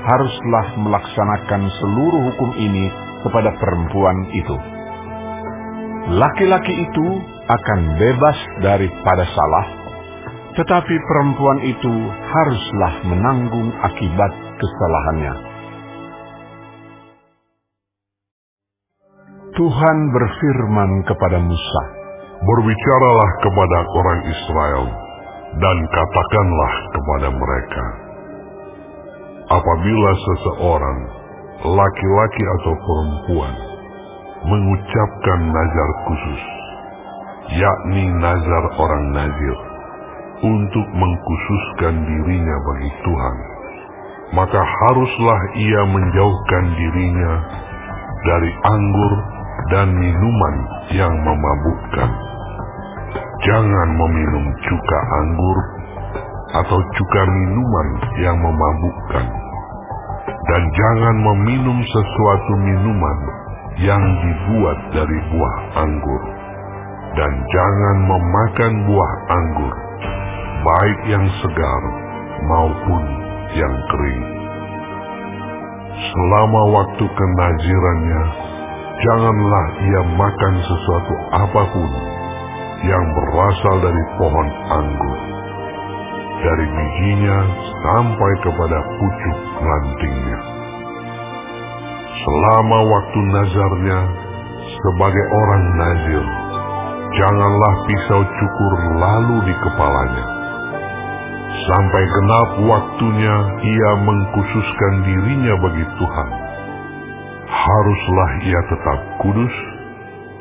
haruslah melaksanakan seluruh hukum ini kepada perempuan itu. Laki-laki itu akan bebas daripada salah, tetapi perempuan itu haruslah menanggung akibat kesalahannya. Tuhan berfirman kepada Musa, berbicaralah kepada orang Israel, dan katakanlah kepada mereka, apabila seseorang, laki-laki atau perempuan, mengucapkan nazar khusus, yakni nazar orang nazir, untuk mengkhususkan dirinya bagi Tuhan, maka haruslah ia menjauhkan dirinya dari anggur dan minuman yang memabukkan. Jangan meminum cuka anggur atau cuka minuman yang memabukkan, dan jangan meminum sesuatu minuman yang dibuat dari buah anggur, dan jangan memakan buah anggur, baik yang segar maupun yang kering. Selama waktu kenazirannya, janganlah ia makan sesuatu apapun yang berasal dari pohon anggur, dari bijinya sampai kepada pucuk rantingnya. selama waktu nazarnya sebagai orang nazir, janganlah pisau cukur lalu di kepalanya. Sampai genap waktunya ia mengkhususkan dirinya bagi Tuhan. Haruslah ia tetap kudus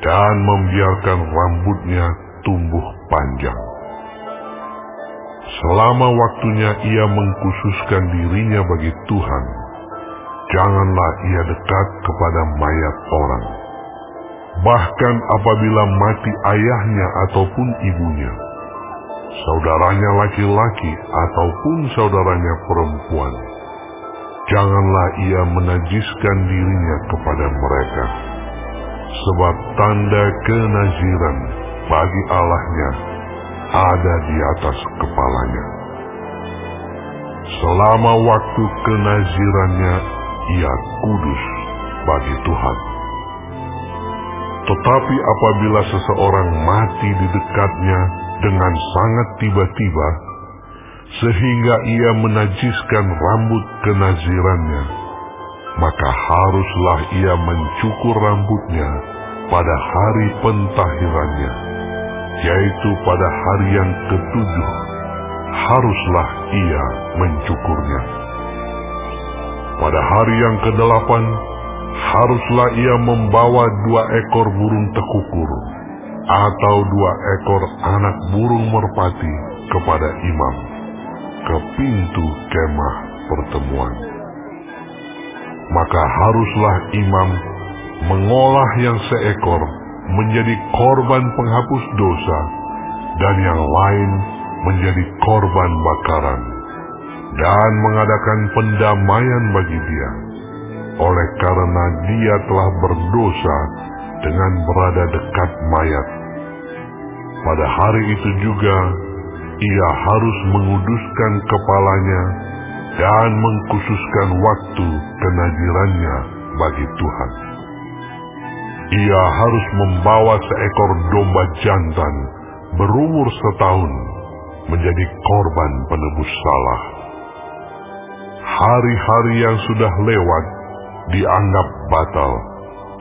dan membiarkan rambutnya tumbuh panjang. Selama waktunya ia mengkhususkan dirinya bagi Tuhan, janganlah ia dekat kepada mayat orang. Bahkan apabila mati ayahnya ataupun ibunya, saudaranya laki-laki ataupun saudaranya perempuan, janganlah ia menajiskan dirinya kepada mereka, sebab tanda kenaziran bagi Allahnya ada di atas kepalanya. Selama waktu kenazirannya ia kudus bagi Tuhan. Tetapi apabila seseorang mati di dekatnya dengan sangat tiba-tiba, sehingga ia menajiskan rambut kenazirannya, maka haruslah ia mencukur rambutnya pada hari pentahirannya, yaitu pada hari yang ketujuh, haruslah ia mencukurnya. Pada hari yang kedelapan, haruslah ia membawa 2 ekor burung tekukur atau 2 ekor anak burung merpati kepada imam ke pintu kemah pertemuan. Maka haruslah imam mengolah yang seekor menjadi korban penghapus dosa dan yang lain menjadi korban bakaran, dan mengadakan pendamaian bagi dia, oleh karena dia telah berdosa dengan berada dekat mayat. Pada hari itu juga ia harus menguduskan kepalanya dan mengkhususkan waktu kenazirannya bagi Tuhan. Ia harus membawa seekor domba jantan berumur setahun menjadi korban penebus salah. Hari-hari yang sudah lewat dianggap batal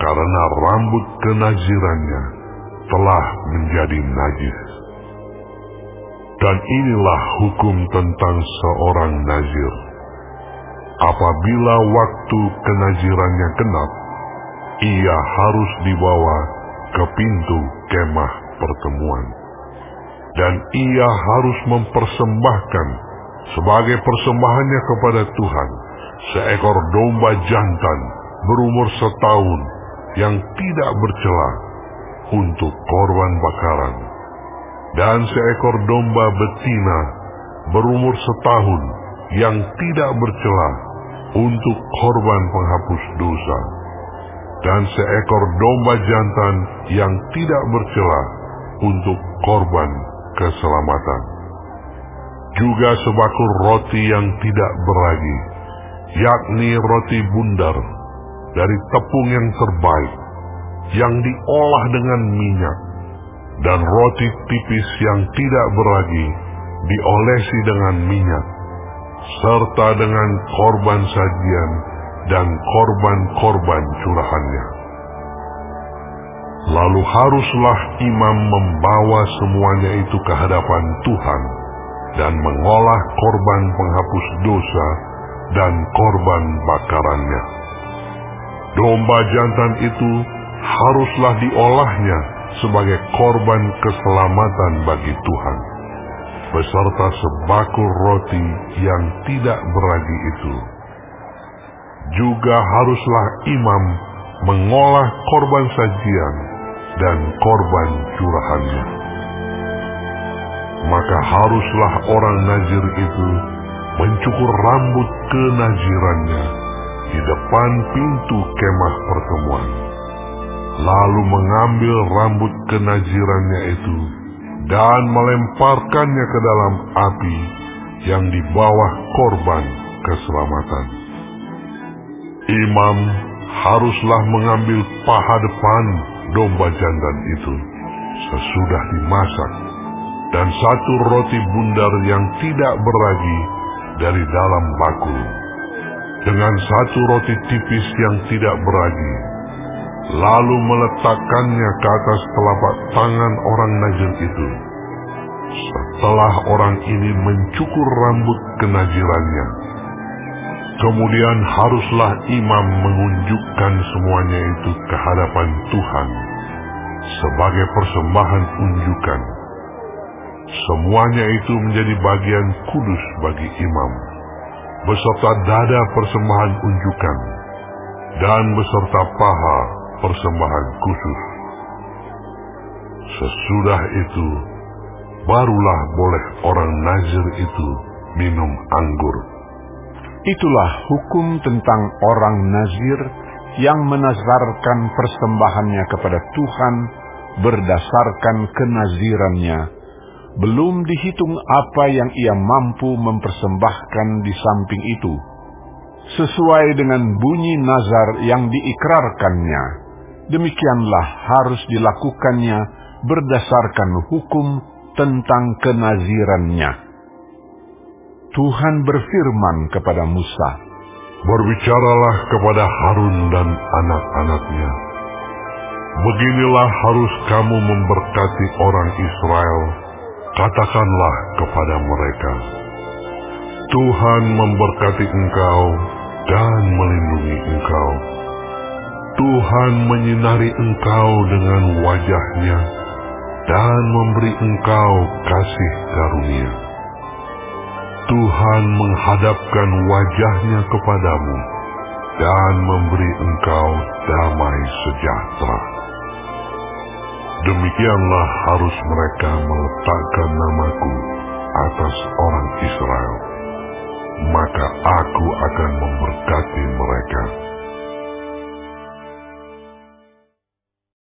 karena rambut kenazirannya telah menjadi najis. Dan inilah hukum tentang seorang nazir. Apabila waktu kenazirannya genap, ia harus dibawa ke pintu kemah pertemuan, dan ia harus mempersembahkan sebagai persembahannya kepada Tuhan seekor domba jantan berumur setahun yang tidak bercela untuk korban bakaran, dan seekor domba betina berumur setahun yang tidak bercela untuk korban penghapus dosa, dan seekor domba jantan yang tidak bercela untuk korban keselamatan. Juga sebakul roti yang tidak beragi, yakni roti bundar dari tepung yang terbaik, yang diolah dengan minyak, dan roti tipis yang tidak beragi diolesi dengan minyak, serta dengan korban sajian dan korban-korban curahannya. Lalu haruslah imam membawa semuanya itu ke hadapan Tuhan dan mengolah korban penghapus dosa dan korban bakarannya. Domba jantan itu haruslah diolahnya sebagai korban keselamatan bagi Tuhan, beserta sebakul roti yang tidak beragi itu. Juga haruslah imam mengolah korban sajian dan korban curahannya. Maka haruslah orang nazir itu mencukur rambut kenazirannya di depan pintu kemah pertemuan, lalu mengambil rambut kenazirannya itu dan melemparkannya ke dalam api yang di bawah korban keselamatan. Imam haruslah mengambil paha depan domba jantan itu sesudah dimasak, dan 1 roti bundar yang tidak beragi dari dalam bakul, dengan satu roti tipis yang tidak beragi, lalu meletakkannya ke atas telapak tangan orang Nazir itu. Setelah orang ini mencukur rambut kenazirannya, kemudian haruslah imam mengunjukkan semuanya itu ke hadapan Tuhan sebagai persembahan unjukan. Semuanya itu menjadi bagian kudus bagi imam, beserta dada persembahan unjukan, dan beserta paha persembahan khusus. Sesudah itu, barulah boleh orang Nazir itu minum anggur. Itulah hukum tentang orang Nazir yang menazarkan persembahannya kepada Tuhan berdasarkan kenazirannya, belum dihitung apa yang ia mampu mempersembahkan di samping itu, sesuai dengan bunyi nazar yang diikrarkannya. Demikianlah harus dilakukannya berdasarkan hukum tentang kenazirannya. Tuhan berfirman kepada Musa, "Berbicaralah kepada Harun dan anak-anaknya. Beginilah harus kamu memberkati orang Israel. Katakanlah kepada mereka, Tuhan memberkati engkau dan melindungi engkau. Tuhan menyinari engkau dengan wajah-Nya dan memberi engkau kasih karunia. Tuhan menghadapkan wajah-Nya kepadamu dan memberi engkau damai sejahtera." Demikianlah harus mereka meletakkan namaku atas orang Israel. Maka aku akan